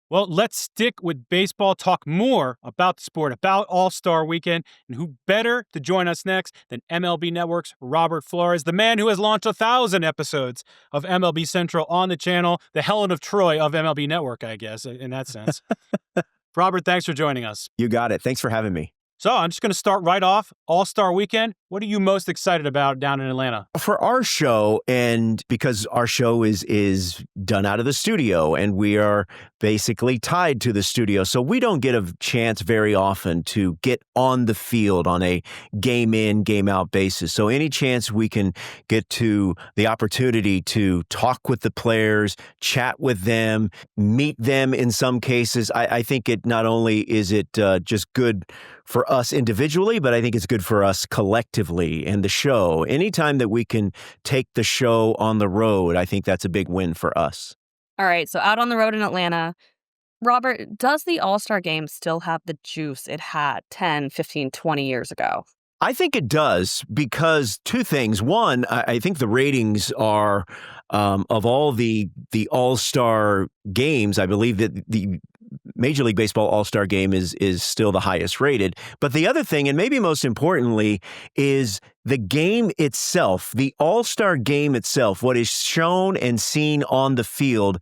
Well, let's stick with baseball, talk more about the sport, about All-Star Weekend, and who better to join us next than MLB Network's Robert Flores, the man who has launched 1,000 episodes of MLB Central on the channel, the Helen of Troy of MLB Network, I guess, in that sense. Robert, thanks for joining us. You got it. Thanks for having me. So I'm just going to start right off. All-Star Weekend. What are you most excited about down in Atlanta? For our show, and because our show is done out of the studio and we are basically tied to the studio, so we don't get a chance very often to get on the field on a game in, game out basis. So any chance we can get to the opportunity to talk with the players, chat with them, meet them in some cases, I think it not only is it just good for us individually, but I think it's good for us collectively and the show. Anytime that we can take the show on the road, I think that's a big win for us. All right, so out on the road in Atlanta, Robert, does the All-Star Game still have the juice it had 10, 15, 20 years ago? I think it does because two things. One, I think the ratings are of all the All-Star games, I believe that the Major League Baseball All-Star Game is still the highest rated. But the other thing, and maybe most importantly, is the game itself, the All-Star Game itself, what is shown and seen on the field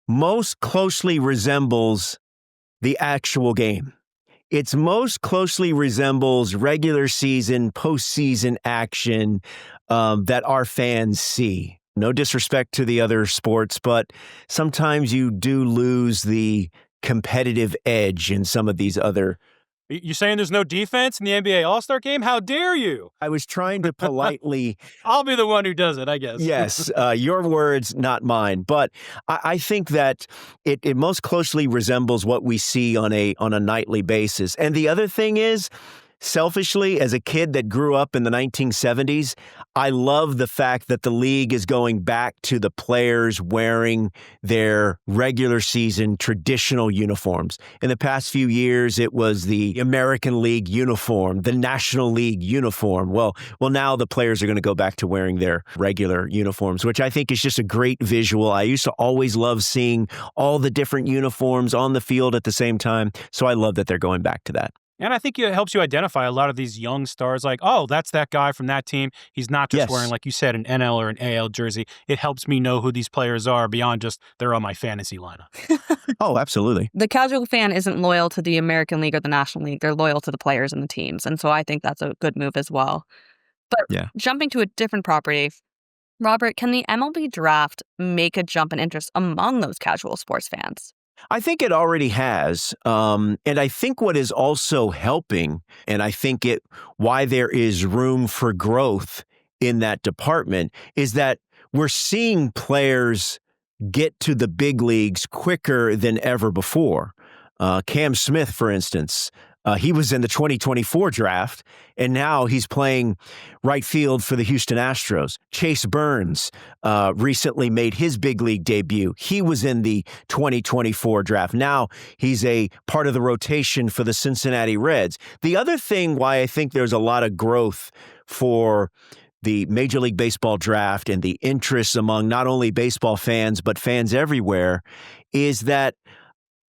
most closely resembles the actual game. It's most closely resembles regular season, postseason action that our fans see. No disrespect to the other sports, but sometimes you do lose the competitive edge in some of these other. You saying there's no defense in the NBA All-Star Game? How dare you? I was trying to politely. I'll be the one who does it, I guess. Yes, your words, not mine. But I think that it most closely resembles what we see on a nightly basis. And the other thing is, selfishly, as a kid that grew up in the 1970s, I love the fact that the league is going back to the players wearing their regular season traditional uniforms. In the past few years, it was the American League uniform, the National League uniform. Well, now the players are going to go back to wearing their regular uniforms, which I think is just a great visual. I used to always love seeing all the different uniforms on the field at the same time. So I love that they're going back to that. And I think it helps you identify a lot of these young stars like, oh, that's that guy from that team. He's not just wearing, like you said, an NL or an AL jersey. It helps me know who these players are beyond just they're on my fantasy lineup. Oh, absolutely. The casual fan isn't loyal to the American League or the National League. They're loyal to the players and the teams. And so I think that's a good move as well. But jumping to a different property, Robert, can the MLB draft make a jump in interest among those casual sports fans? I think it already has. And I think what is also helping, and I think why there is room for growth in that department, is that we're seeing players get to the big leagues quicker than ever before. Cam Smith, for instance, he was in the 2024 draft, and now he's playing right field for the Houston Astros. Chase Burns recently made his big league debut. He was in the 2024 draft. Now he's a part of the rotation for the Cincinnati Reds. The other thing why I think there's a lot of growth for the Major League Baseball draft and the interest among not only baseball fans, but fans everywhere, is that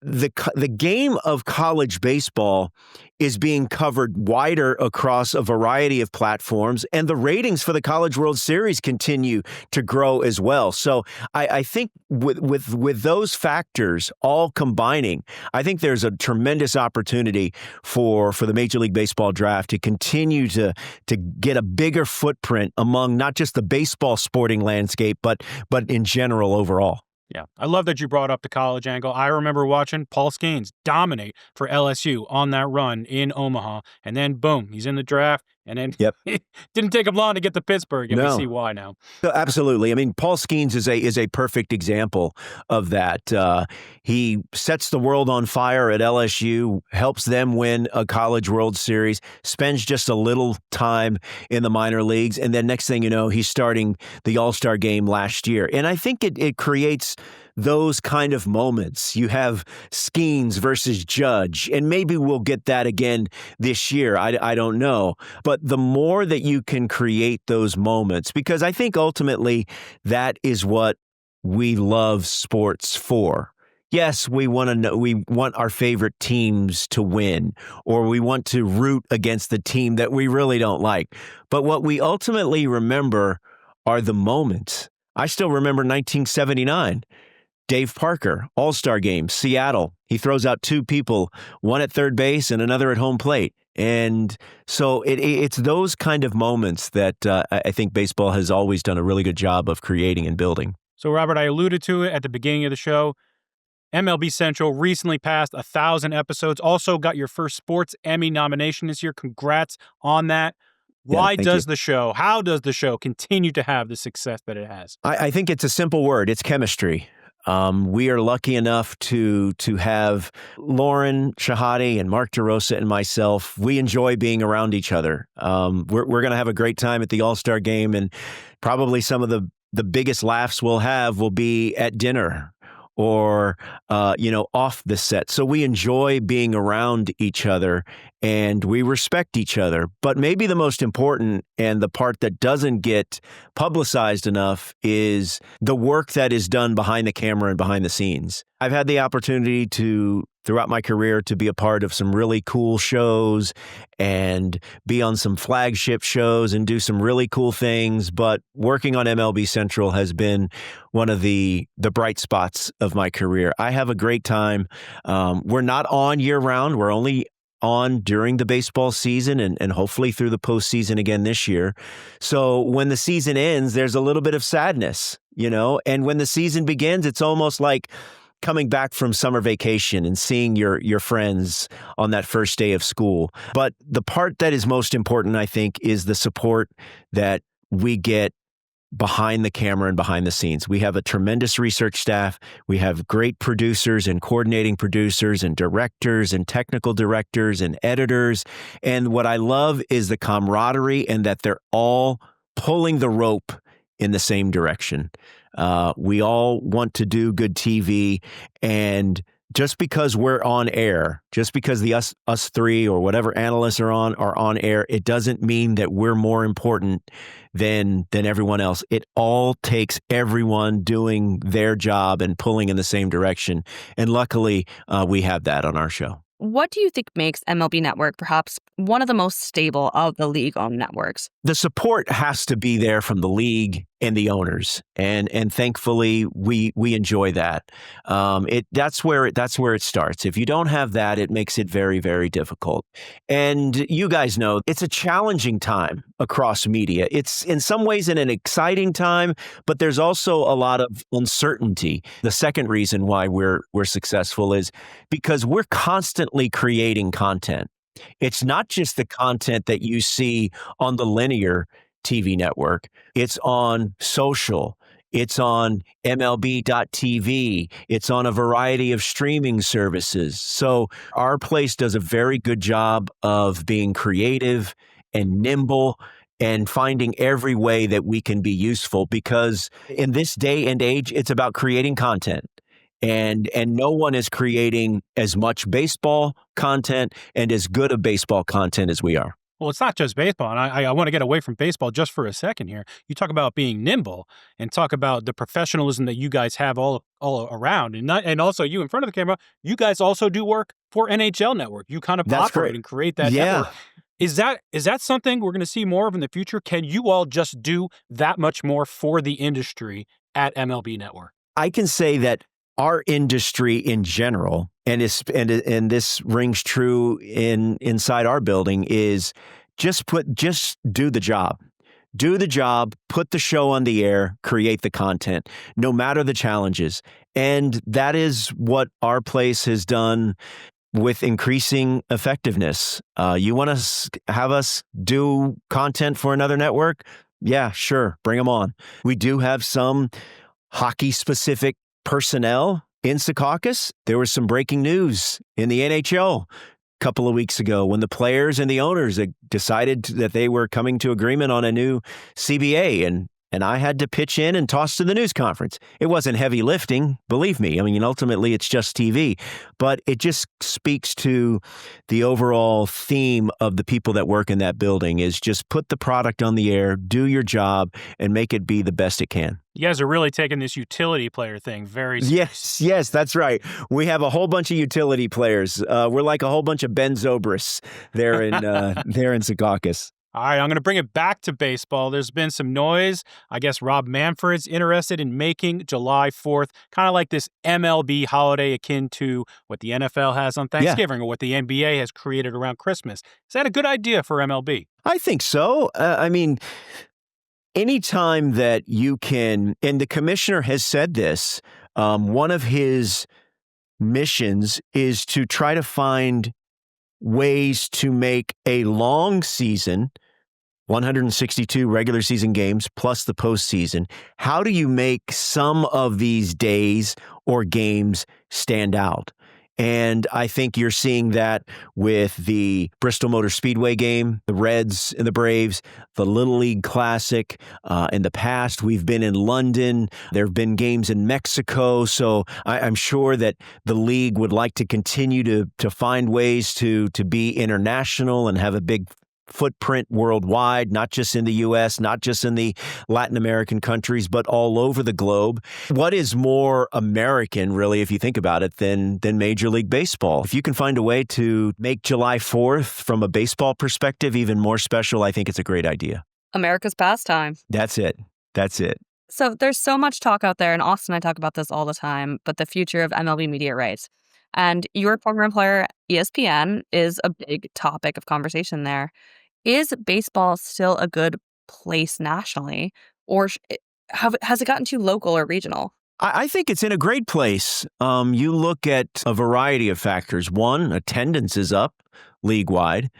the game of college baseball is being covered wider across a variety of platforms, and the ratings for the College World Series continue to grow as well. So I think with those factors all combining, I think there's a tremendous opportunity for the Major League Baseball draft to continue to get a bigger footprint among not just the baseball sporting landscape, but in general overall. Yeah, I love that you brought up the college angle. I remember watching Paul Skeens dominate for LSU on that run in Omaha, and then boom, he's in the draft, and then it didn't take him long to get to Pittsburgh, and we see why now. So, absolutely. I mean, Paul Skeens is a perfect example of that. He sets the world on fire at LSU, helps them win a College World Series, spends just a little time in the minor leagues, and then next thing you know, he's starting the All-Star game last year. And I think it creates those kind of moments. You have Skeens versus Judge, and maybe we'll get that again this year. I don't know. But the more that you can create those moments, because I think ultimately that is what we love sports for. yes, we want to know, we want our favorite teams to win, or we want to root against the team that we really don't like. But what we ultimately remember are the moments. I still remember 1979. Dave Parker, All-Star Game, Seattle. He throws out two people, one at third base and another at home plate. And so it's those kind of moments that I think baseball has always done a really good job of creating and building. So, Robert, I alluded to it at the beginning of the show. MLB Central recently passed 1,000 episodes. Also got your first Sports Emmy nomination this year. Congrats on that. How does the show continue to have the success that it has? I think it's a simple word. It's chemistry. We are lucky enough to have Lauren Shahade and Mark DeRosa and myself. We enjoy being around each other. We're going to have a great time at the All-Star Game, and probably some of the biggest laughs we'll have will be at dinner or, off the set. So we enjoy being around each other and we respect each other. But maybe the most important and the part that doesn't get publicized enough is the work that is done behind the camera and behind the scenes. I've had the opportunity throughout my career to be a part of some really cool shows and be on some flagship shows and do some really cool things. But working on MLB Central has been one of the bright spots of my career. I have a great time. We're not on year round. We're only on during the baseball season and hopefully through the postseason again this year. So when the season ends, there's a little bit of sadness, and when the season begins, it's almost like coming back from summer vacation and seeing your friends on that first day of school. But the part that is most important, I think, is the support that we get behind the camera and behind the scenes. We have a tremendous research staff. We have great producers and coordinating producers and directors and technical directors and editors. And what I love is the camaraderie and that they're all pulling the rope in the same direction. We all want to do good TV, and just because we're on air, just because us three or whatever analysts are on air, it doesn't mean that we're more important than everyone else. It all takes everyone doing their job and pulling in the same direction. And luckily, we have that on our show. What do you think makes MLB Network perhaps one of the most stable of the league-owned networks? The support has to be there from the league and the owners, and thankfully we enjoy that. That's where it starts. If you don't have that, it makes it very, very difficult. And you guys know it's a challenging time across media. It's in some ways an exciting time, but there's also a lot of uncertainty. The second reason why we're successful is because we're constantly creating content. It's not just the content that you see on the linear TV network. It's on social. It's on MLB.tv. It's on a variety of streaming services. So our place does a very good job of being creative and nimble and finding every way that we can be useful, because in this day and age, it's about creating content. And no one is creating as much baseball content and as good of baseball content as we are. Well, it's not just baseball, and I want to get away from baseball just for a second here. You talk about being nimble and talk about the professionalism that you guys have all around, and also you in front of the camera. You guys also do work for NHL Network. You kind of operate and create that network. Is that something we're going to see more of in the future? Can you all just do that much more for the industry at MLB Network? I can say that our industry in general, and this rings true inside our building, is just do the job. Do the job, put the show on the air, create the content, no matter the challenges. And that is what our place has done with increasing effectiveness. You want to have us do content for another network? Yeah, sure, bring them on. We do have some hockey-specific personnel in Secaucus. There was some breaking news in the NHL a couple of weeks ago when the players and the owners decided that they were coming to agreement on a new CBA, and and I had to pitch in and toss to the news conference. It wasn't heavy lifting, believe me. I mean, ultimately it's just TV, but it just speaks to the overall theme of the people that work in that building is just put the product on the air, do your job, and make it be the best it can. You guys are really taking this utility player thing very seriously. Yes, that's right. We have a whole bunch of utility players. We're like a whole bunch of Ben Zobrist there in Secaucus. All right, I'm going to bring it back to baseball. There's been some noise. I guess Rob Manfred's interested in making July 4th kind of like this MLB holiday akin to what the NFL has on Thanksgiving or what the NBA has created around Christmas. Is that a good idea for MLB? I think so. Anytime that you can, and the commissioner has said this, one of his missions is to try to find ways to make a long season, 162 regular season games plus the postseason. How do you make some of these days or games stand out? And I think you're seeing that with the Bristol Motor Speedway game, the Reds and the Braves, the Little League Classic. In the past, we've been in London. There have been games in Mexico. So I'm sure that the league would like to continue to find ways to be international and have a big footprint worldwide, not just in the U.S., not just in the Latin American countries, but all over the globe. What is more American, really, if you think about it, than Major League Baseball? If you can find a way to make July 4th, from a baseball perspective, even more special, I think it's a great idea. America's pastime. That's it. So there's so much talk out there, and Austin and I talk about this all the time, but the future of MLB media rights. And your former employer, ESPN, is a big topic of conversation there. Is baseball still a good place nationally, or has it gotten too local or regional? I think it's in a great place. You look at a variety of factors. One, attendance is up league-wide.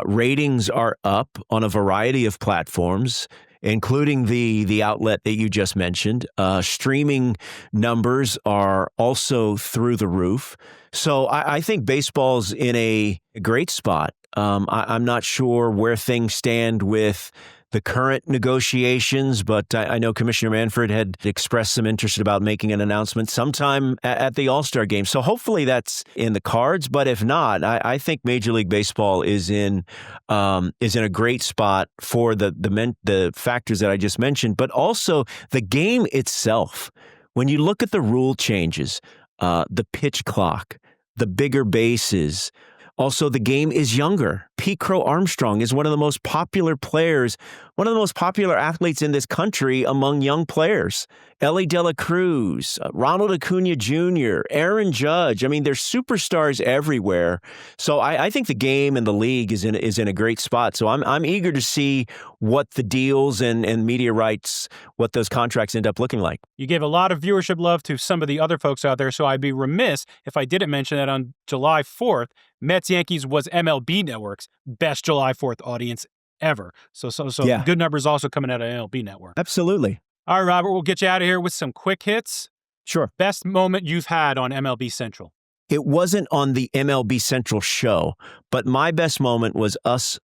Ratings are up on a variety of platforms, including the outlet that you just mentioned. Streaming numbers are also through the roof. So I think baseball's in a great spot. I'm not sure where things stand with the current negotiations, but I know Commissioner Manfred had expressed some interest about making an announcement sometime at the All-Star game. So hopefully that's in the cards. But if not, I think Major League Baseball is in a great spot for the factors that I just mentioned, but also the game itself. When you look at the rule changes, the pitch clock, the bigger bases. Also, the game is younger. Pete Crow Armstrong is one of the most popular players, one of the most popular athletes in this country among young players. Ellie De La Cruz, Ronald Acuna Jr., Aaron Judge. I mean, there's superstars everywhere. So I think the game and the league is in a great spot. So I'm eager to see what the deals and media rights, what those contracts end up looking like. You gave a lot of viewership love to some of the other folks out there, so I'd be remiss if I didn't mention that on July 4th, Mets-Yankees was MLB Network's best July 4th audience ever. So yeah. Good numbers also coming out of MLB Network. Absolutely. All right, Robert, we'll get you out of here with some quick hits. Sure. Best moment you've had on MLB Central? It wasn't on the MLB Central show, but my best moment was us,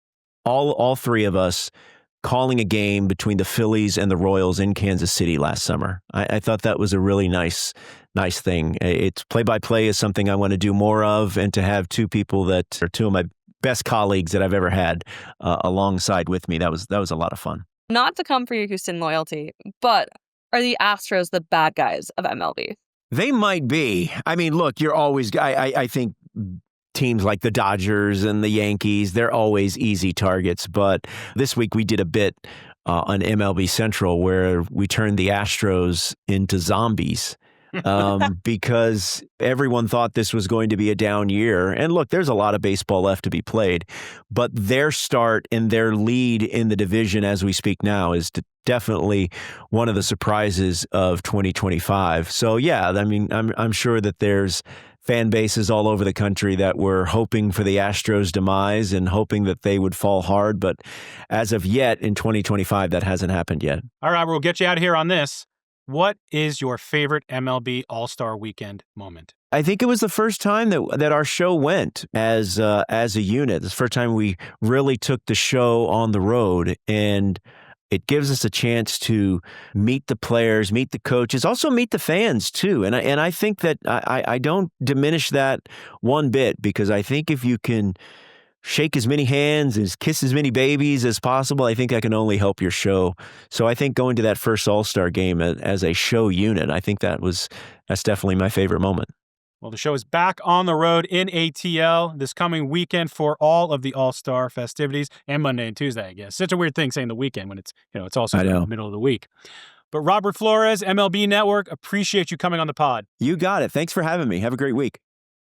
all three of us, calling a game between the Phillies and the Royals in Kansas City last summer. I thought that was a really nice thing. It's play-by-play is something I want to do more of, and to have two people that are two of my best colleagues that I've ever had alongside with me, that was a lot of fun. Not to come for your Houston loyalty, but are the Astros the bad guys of MLB? They might be. I mean, look, you're always, I think teams like the Dodgers and the Yankees, they're always easy targets. But this week we did a bit on MLB Central where we turned the Astros into zombies. Because everyone thought this was going to be a down year. And look, there's a lot of baseball left to be played, but their start and their lead in the division as we speak now is definitely one of the surprises of 2025. So yeah, I mean, I'm sure that there's fan bases all over the country that were hoping for the Astros' demise and hoping that they would fall hard. But as of yet, in 2025, that hasn't happened yet. All right, we'll get you out of here on this. What is your favorite MLB All-Star Weekend moment? I think it was the first time that our show went as a unit. It's the first time we really took the show on the road. And It gives us a chance to meet the players, meet the coaches, also meet the fans too. And I think that I don't diminish that one bit, because I think if you can shake as many hands, kiss as many babies as possible, I think that can only help your show. So I think going to that first All-Star game as a show unit, I think that's definitely my favorite moment. Well, the show is back on the road in ATL this coming weekend for all of the All-Star festivities, and Monday and Tuesday, I guess. Such a weird thing saying the weekend when it's also the middle of the week. But Robert Flores, MLB Network, appreciate you coming on the pod. You got it. Thanks for having me. Have a great week.